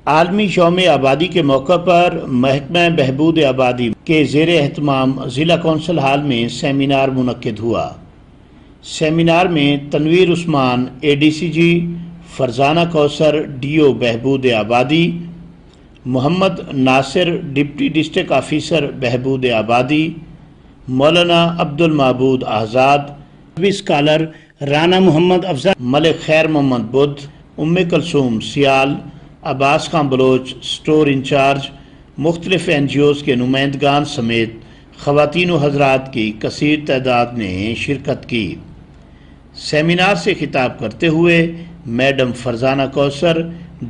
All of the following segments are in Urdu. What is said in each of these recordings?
عالمی یوم آبادی کے موقع پر محکمہ بہبود آبادی کے زیر اہتمام ضلع کونسل ہال میں سیمینار منعقد ہوا۔ سیمینار میں تنویر عثمان ADCG، فرزانہ کوثر DO بہبود آبادی، محمد ناصر ڈپٹی ڈسٹرکٹ آفیسر بہبود آبادی، مولانا عبد المعبود آزاد، اسکالر رانا محمد افضل، ملک خیر محمد بدھ، کلثوم سیال، عباس خان بلوچ سٹور انچارج، مختلف NGOs کے نمائندگان سمیت خواتین و حضرات کی کثیر تعداد نے شرکت کی۔ سیمینار سے خطاب کرتے ہوئے میڈم فرزانہ کوثر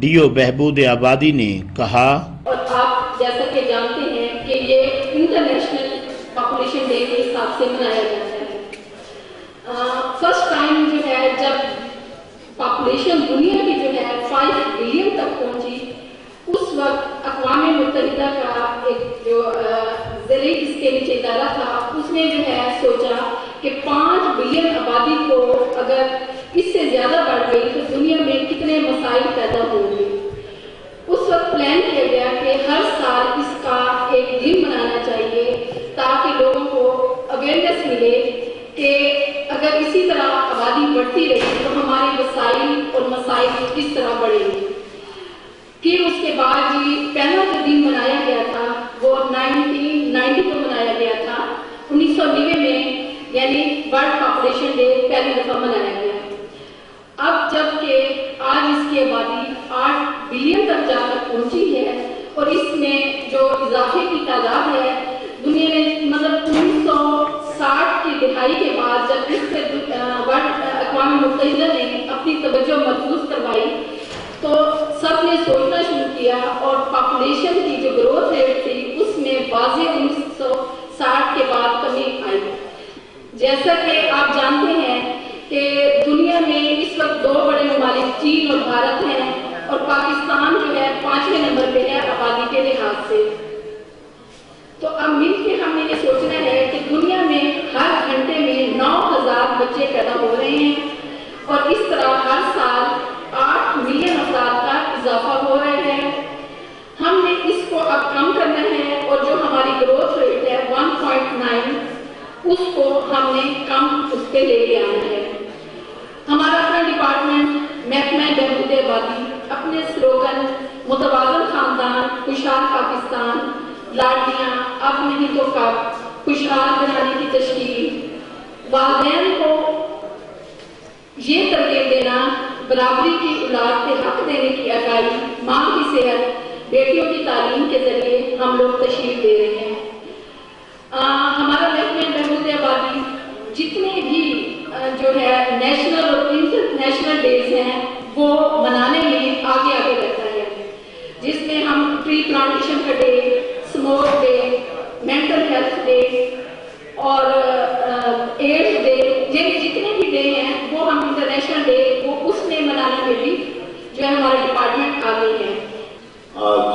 DO بہبود آبادی نے کہا، اور آپ جیسا کہ جانتے ہیں کہ یہ انٹرنیشنل پاپولیشن ڈے کے حساب سے منایا جاتا ہے۔ فرسٹ ٹائم جو ہے جب پاپولیشن دنیا کی جو ہے 5 بلین تک پہنچی، اس وقت اقوام متحدہ کا ایک جو زرعی اس کے نیچے ادارہ تھا، اس نے جو ہے سوچا کہ 5 بلین آبادی کو اگر اس سے زیادہ بڑھ گئی تو دنیا میں کتنے مسائل پیدا ہوں گے۔ اس وقت پلان کیا گیا کہ ہر سال اس کا ایک دن منانا چاہیے تاکہ لوگوں کو اویئرنیس ملے کہ اگر اسی طرح آبادی بڑھتی رہی تو ہمارے وسائل اور مسائل کس طرح بڑھیں گے۔ پھر اس کے بعد پہلا جو دن منایا گیا تھا وہ 1990 کو منایا گیا تھا، 1990 میں، یعنی ورلڈ پاپولیشن ڈے پہلی دفعہ منایا گیا۔ اب جب کہ آج اس کی آبادی 8 بلین تک جا کر پہنچی ہے اور اس میں جو اضافے کی تعداد ہے دنیا نے مطلب 1960 کی دہائی کے بعد جب اس سے اقوام متحدہ نے اپنی توجہ مرکوز کروائی تو سب نے سوچنا شروع کیا اور پاپولیشن کی جو گروتھ ریٹ تھی اس میں واضح 1960 کے بعد کمی آئی۔ جیسا کہ آپ جانتے ہیں کہ دنیا میں اس وقت 2 بڑے ممالک چین اور بھارت ہیں اور پاکستان جو ہے 5ویں نمبر پہ ہے آبادی کے لحاظ سے۔ تو اب مل کے ہم نے یہ سوچنا ہے کہ دنیا میں ہر گھنٹے میں 9000 بچے پیدا ہو رہے ہیں اور اس طرح ہر سال 8 ملین افراد کا اضافہ ہو رہا ہے۔ ہم نے اس کو اب کم کرنا ہے اور جو ہماری گروتھ ریٹ ہے 1.9 اس کو ہم نے کم اس پہ لے کے آنا ہے۔ ہمارا اپنا ڈپارٹمنٹ محکمہ بہبود آبادی اپنے سلوگن متوازن خاندان خوشحال پاکستان، لاڈلیاں اب نہیں تو کب، خوشحال بنانے کی تشکیل، والدین کو یہ ترغیب دینا، برابری کی اولاد کے حق دینے کی آگاہی، ماں کی صحت، بیٹیوں کی تعلیم کے ذریعے ہم لوگ تشریف دے رہے ہیں۔ ہمارا محکمہ بہبود آبادی جتنے بھی جو ہے نیشنل اور انٹرنیشنل ڈیز ہیں وہ منانے میں آگے رہتا ہے، جس میں ہم ٹری پلانٹیشن کا day, smoke day, mental health day اور ایڈز ڈے، یہ جتنے بھی ڈے ہیں وہ ہم انٹرنیشنل ڈے وہ اس میں منانے میں بھی جو ہے ہمارا ڈپارٹمنٹ آگے ہے۔ آج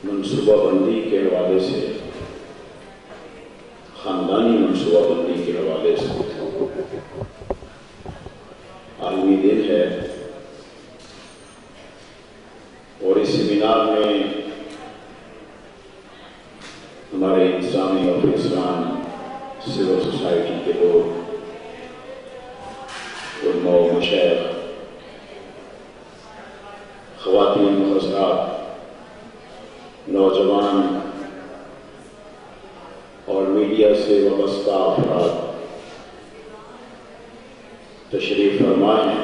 منصوبہ بندی کے حوالے سے، خاندانی منصوبہ بندی کے حوالے سے عالمی دن ہے اور اس سیمینار میں ہمارے انسانی اور افسران، سول سوسائٹی کے لوگ، علماء و مشائخ، خواتین و حضرات، نوجوان اور میڈیا سے وابستہ افراد تشریف فرما ہیں۔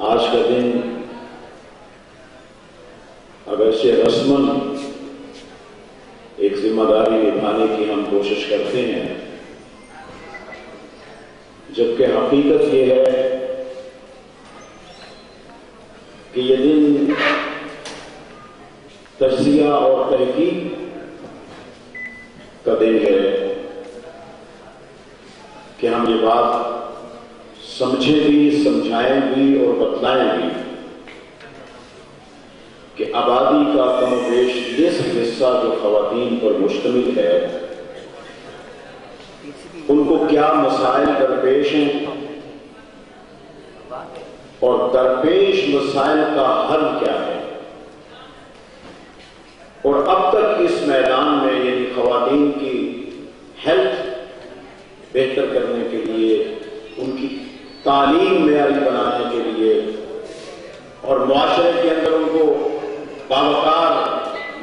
آج کا دن اگرچہ رسماً ایک ذمہ داری نبھانے کی ہم کوشش کرتے ہیں، جبکہ حقیقت یہ ہے کہ یہ دن تجزیہ اور تحقیق کا دن ہے کہ ہم یہ بات سمجھیں بھی، سمجھائیں بھی اور بتلائیں بھی کہ آبادی کا کم و بیش نصف حصہ جو خواتین پر مشتمل ہے ان کو کیا مسائل درپیش ہیں اور درپیش مسائل کا حل کیا ہے، اور اب تک اس میدان میں یعنی خواتین کی ہیلتھ بہتر کرنے کے لیے، ان کی تعلیم معیاری بنانے کے لیے اور معاشرے کے اندر ان کو باوقار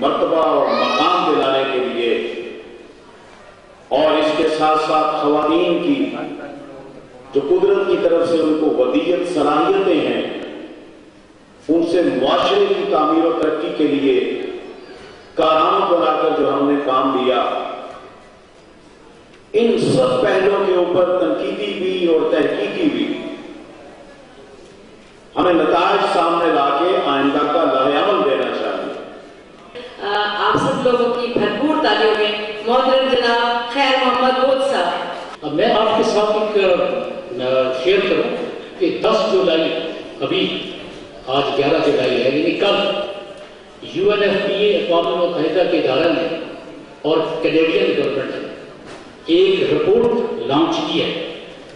مرتبہ اور مقام دلانے کے لیے، اور اس کے ساتھ ساتھ خواتین کی جو قدرت کی طرف سے ان کو ودیت صلاحیتیں ہیں، ان سے معاشرے کی تعمیر و ترقی کے لیے کارآمد بنا کر جو ہم نے کام لیا، ان سب پہلوؤں کے اوپر تنقیدی بھی اور تحقیقی بھی ہمیں نتائج سامنے لا کے آئندہ کا لائحہ عمل دینا چاہیے۔ آپ سب لوگوں کی بھرپور تعلیموں میں محترم جناب خیر محمد بوجھ صاحب۔ اب میں آپ کے ساتھ ایک شیئر کروں کہ 10 جولائی ابھی آج 11 جولائی ہے، یعنی کل UNFPA اقوام متحدہ کے ادارہ نے اور کینیڈین گورنمنٹ نے ایک رپورٹ لانچ کی ہے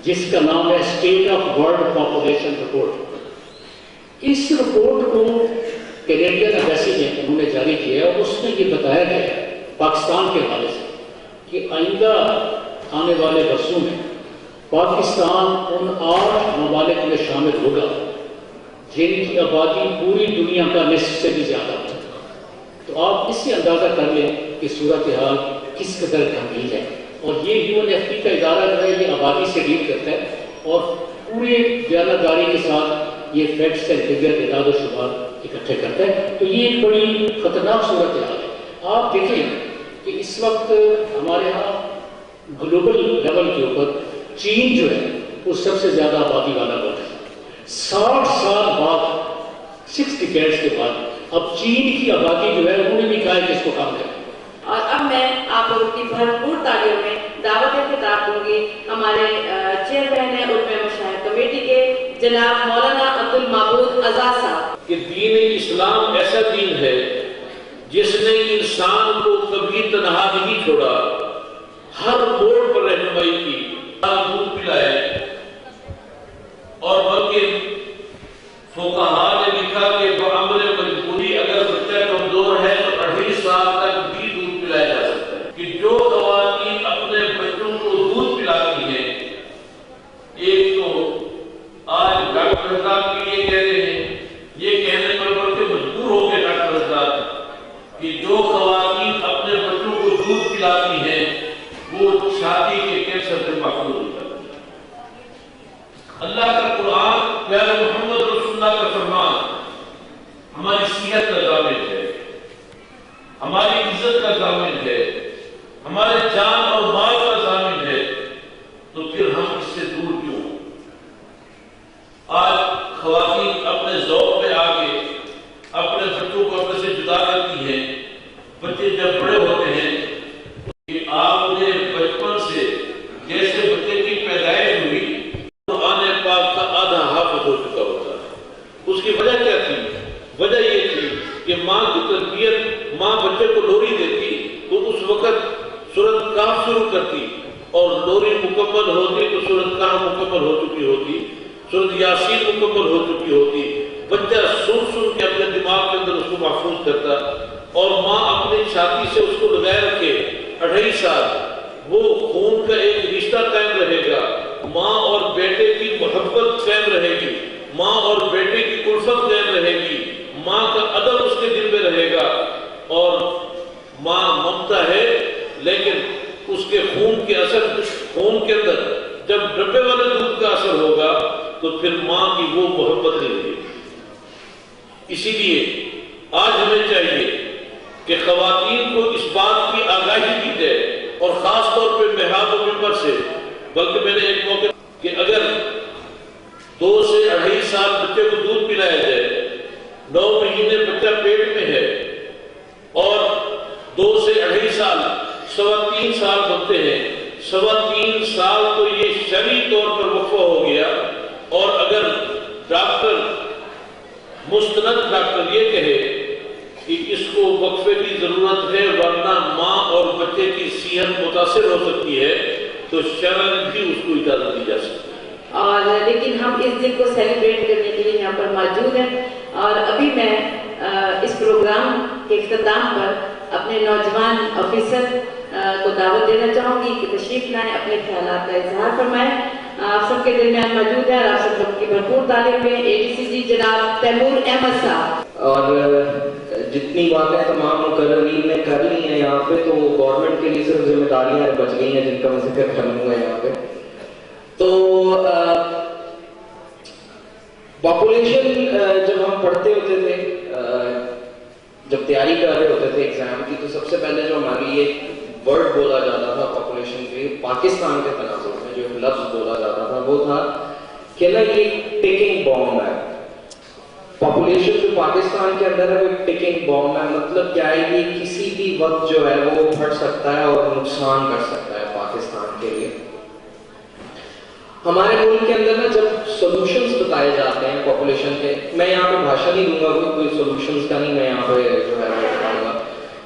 جس کا نام ہے state of world population report. اس رپورٹ کو کینیڈین ایمبیسی نے انہوں نے جاری کیا ہے، اور اس میں یہ بتایا گیا ہے پاکستان کے حوالے سے کہ آئندہ آنے والے برسوں میں پاکستان ان 8 ممالک میں شامل ہوگا جن کی آبادی پوری دنیا کا نصف سے بھی زیادہ ہے۔ تو آپ اس سے اندازہ کر لیں کہ صورتحال کس قدر گمبھیر ہے، اور یہ UNFPA کا ادارہ جو ہے یہ آبادی سے ڈیل کرتا ہے اور پورے دیانتداری کے ساتھ یہ فیکٹس اینڈ فگر اعداد و شمار اکٹھے کرتا ہے۔ تو یہ ایک بڑی خطرناک صورتحال ہے۔ آپ دیکھیں کہ اس وقت ہمارے ہاں گلوبل لیول کے اوپر چین جو ہے وہ سب سے زیادہ آبادی والا ملک ہے۔ 60 سال بعد، 6 ڈیکیڈز کے بعد اب چین کی آبادی جو ہے انہوں نے بھی کہا ہے کہ اس کو کم کریں۔ اور اب میں آپ لوگوں کی بھرپور تعلیموں میں دعوت خطاب دوں گی ہمارے چیئرمین علماء مشاہد کمیٹی کے جناب مولانا عبد المعبود آزاد صاحب۔ کہ دین اسلام ایسا دین ہے جس نے انسان کو کبھی تنہا نہیں چھوڑا، ہر موڑ پر رہنمائی کی، دودھ پلائے، اور بلکہ فقہاء نے لکھا کہ بعمر مجبوری اگر بچہ کمزور ہے تو 2.5 سال تک بھی دودھ پلایا جا سکتا ہے۔ کہ جو خواتین اپنے بچوں کو دودھ پلاتی ہیں، ایک تو آج ڈاکٹر صاحب کے لیے کہہ رہے ہیں، یہ کہنے پر بلکہ مجبور ہو گئے ڈاکٹر صاحب کہ جو خواتین اپنے بچوں کو دودھ پلاتی ہیں وہ چھاتی کے کینسر سے محفوظ ہوتا ہے۔ اللہ کا قرآن، پیارے محمد رسول اللہ کا فرمان ہماری صحت کا ضامن ہے، ہماری عزت کا ضامن ہے، ہمارے جان اور مال کا ضامن ہے، تو پھر ہم اس سے دور کیوں؟ آج خواتین اپنے ذوق پہ آگے اپنے بچوں کو اپنے سے جدا کرتی ہیں۔ بچے جب بڑے ہوتے ہیں کہ آپ نے بچپن سے جیسے بچے کی پیدائش ہوئی قرآن پاک کا آدھا حافظ ہو چکا ہوتا ہے۔ اس کی وجہ کیا تھی؟ وجہ یہ تھی کہ ماں کی تربیت، ماں بچے کو لوری دیتی تو اس وقت سورۃ کہف شروع کرتی، اور لوری مکمل ہوتی تو سورۃ کہف مکمل ہو چکی ہوتی، سورۃ یاسین مکمل ہو چکی ہوتی۔ بچہ سن کے اپنے دماغ کے اندر اس کو محفوظ کرتا، اور ماں اپنی چھاتی سے اس کو لگائے رکھے 2.5 سال، وہ خون کا ایک رشتہ قائم رہے گا، ماں اور بیٹے کی محبت قائم رہے گی، ماں اور بیٹے کی الفت قائم رہے گی، ماں کا ادب اس کے دل میں رہے گا، اور ماں ممتا ہے لیکن اس کے خون کے اثر، خون کے اندر جب ڈبے والے دودھ کا اثر ہوگا تو پھر ماں کی وہ محبت نہیں ہوگی۔ اسی لیے آج ہمیں چاہیے کہ خواتین کو اس بات کی آگاہی دی جائے، اور خاص طور پہ محراب و منبر سے، بلکہ میں نے ایک موقع کہ اگر 2 سے 2.5 سال بچے کو دودھ پلایا جائے، 9 مہینے بچہ پیٹ میں ہے، اور 2 سے 2.5 سال 3.25 سال بنتے ہیں، 3.25 سال تو یہ شرعی طور پر وقفہ ہو گیا، اور اگر ڈاکٹر مستند ڈاکٹر یہ کہے کہ اس کو وقفے کی ضرورت ہے ورنہ ماں اور بچے کی صحت متاثر ہو سکتی ہے، تو شرعاً بھی اس کو اجازت دی جا سکتی ہے۔ اور لیکن ہم اس دن کو سیلیبریٹ کرنے کے لیے یہاں پر موجود ہیں. اور ابھی میں اس پروگرام کے اختتام پر اپنے نوجوان آفیسر کو دعوت دینا چاہوں گی کہ تشریف لائیں، اپنے خیالات کا اظہار فرمائیں. آپ سب کے درمیان موجود ہے اور آپ سب لوگ کی بھرپور تعلیم میں ADCG جناب تیمور احمد صاحب. اور جتنی باتیں تمام مقررین نے کر لی ہیں یہاں پہ، تو گورنمنٹ کے لیے صرف ذمہ داریاں بچ گئی ہیں جن کا میں ذکر کروں گا یہاں پہ. تو پاپولیشن جب ہم پڑھتے ہوتے تھے، جب تیاری کر رہے ہوتے تھے ایگزام کی، تو سب سے پہلے جو ہماری ایک ورڈ بولا جاتا تھا پاپولیشن کے پاکستان کے تناظر میں، جو لفظ بولا جاتا تھا وہ تھا کہ نا یہ ٹکنگ بام ہے. پاپولیشن جو پاکستان کے اندر ہے وہ ایک ٹکنگ بام ہے. مطلب کیا ہے، یہ کسی بھی وقت جو ہے وہ پھٹ سکتا ہے اور نقصان کر سکتا ہے پاکستان کے لیے. ہمارے ملک کے اندر نا جب سولوشنز بتائے جاتے ہیں پاپولیشن کے، میں یہاں پہ بھاشن نہیں دوں گا، کوئی سولوشنز کا نہیں میں یہاں پہ جو ہے وہ بتاؤں گا.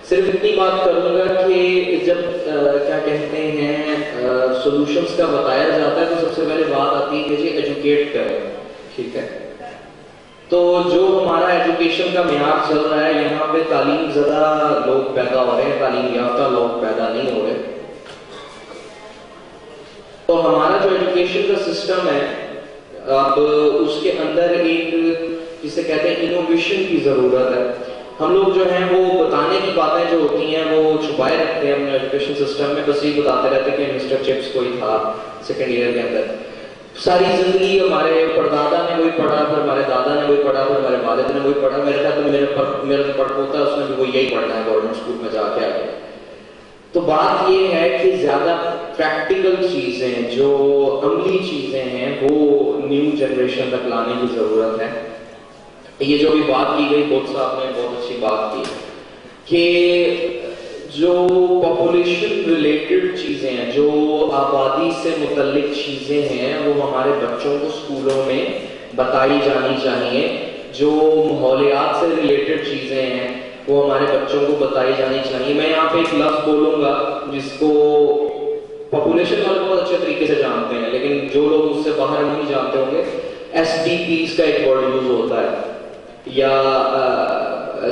صرف اتنی بات کروں گا کہ جب کیا کہتے ہیں سولوشنز کا بتایا جاتا ہے تو سب سے پہلے بات آتی ہے کہ جی ایجوکیٹ کریں. ٹھیک ہے، تو جو ہمارا ایجوکیشن کا معیار چل رہا ہے، یہاں پہ تعلیم زدہ لوگ پیدا ہو رہے ہیں، تعلیم یافتہ لوگ پیدا نہیں ہو رہے. تو ہمارا جو ایجوکیشن کا سسٹم ہے، اب اس کے اندر ایک جسے کہتے ہیں انوویشن کی ضرورت ہے. ہم لوگ جو ہیں وہ بتانے کی باتیں جو ہوتی ہیں وہ چھپائے رکھتے ہیں اپنے ایجوکیشن سسٹم میں. بس یہ بتاتے رہتے ہیں کہ مسٹر چپس کوئی تھا سیکنڈ ایئر کے اندر. ساری زندگی ہمارے پردادا نے وہی پڑھا، پھر ہمارے دادا نے وہی پڑھا، پھر ہمارے والد نے وہی پڑھا. میرے خیال میں میرا پڑھوتا ہے اس نے بھی وہ یہی پڑھنا ہے گورنمنٹ اسکول میں جا کے آگے. تو بات یہ ہے کہ زیادہ پریکٹیکل چیزیں، جو عملی چیزیں ہیں، وہ نیو جنریشن تک لانے کی ضرورت ہے. یہ جو بھی بات کی گئی، بہت صاحب نے بہت اچھی بات کی کہ جو پاپولیشن ریلیٹڈ چیزیں ہیں، جو آبادی سے متعلق چیزیں ہیں، وہ ہمارے بچوں کو اسکولوں میں بتائی جانی چاہیے. جو ماحولیات سے ریلیٹڈ چیزیں ہیں وہ ہمارے بچوں کو بتائی جانی چاہیے. میں یہاں پہ ایک لفظ بولوں گا جس کو پاپولیشن والے بہت اچھے طریقے سے جانتے ہیں، لیکن جو لوگ اس سے باہر نہیں جانتے ہوں گے. SDPs کا ایک ورڈ یوز ہوتا ہے، یا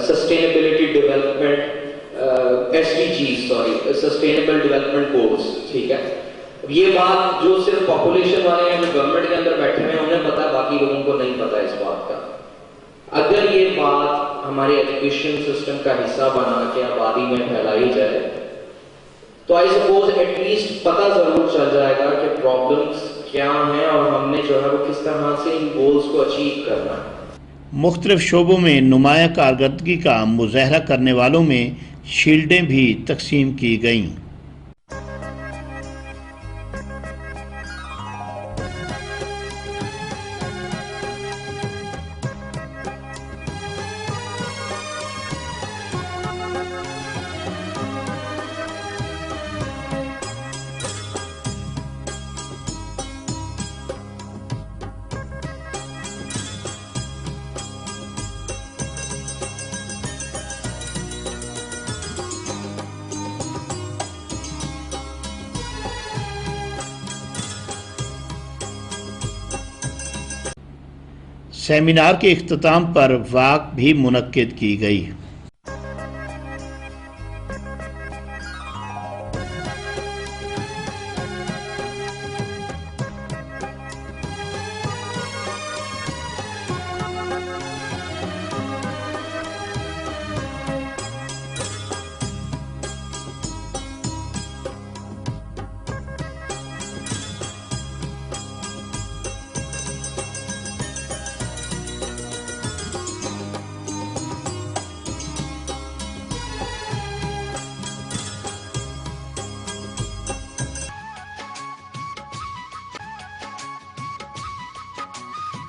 sustainability development, SDGs sustainable development goals. ٹھیک ہے، یہ بات جو صرف پاپولیشن والے ہیں، جو گورنمنٹ کے اندر بیٹھے ہیں، انہیں پتا ہے، باقی لوگوں کو نہیں پتا اس بات کا. اگر یہ بات ہمارے ایجوکیشن سسٹم کا حصہ بنا کے آبادی میں پھیلائی جائے تو آئی سپوز ایٹ لیسٹ پتہ ضرور چل جائے گا کہ پرابلمس کیا ہیں اور ہم نے جو ہے وہ کس طرح سے ان گولز کو اچیو کرنا ہے. مختلف شعبوں میں نمایاں کارکردگی کا مظاہرہ کرنے والوں میں شیلڈیں بھی تقسیم کی گئیں. سیمینار کے اختتام پر واک بھی منعقد کی گئی.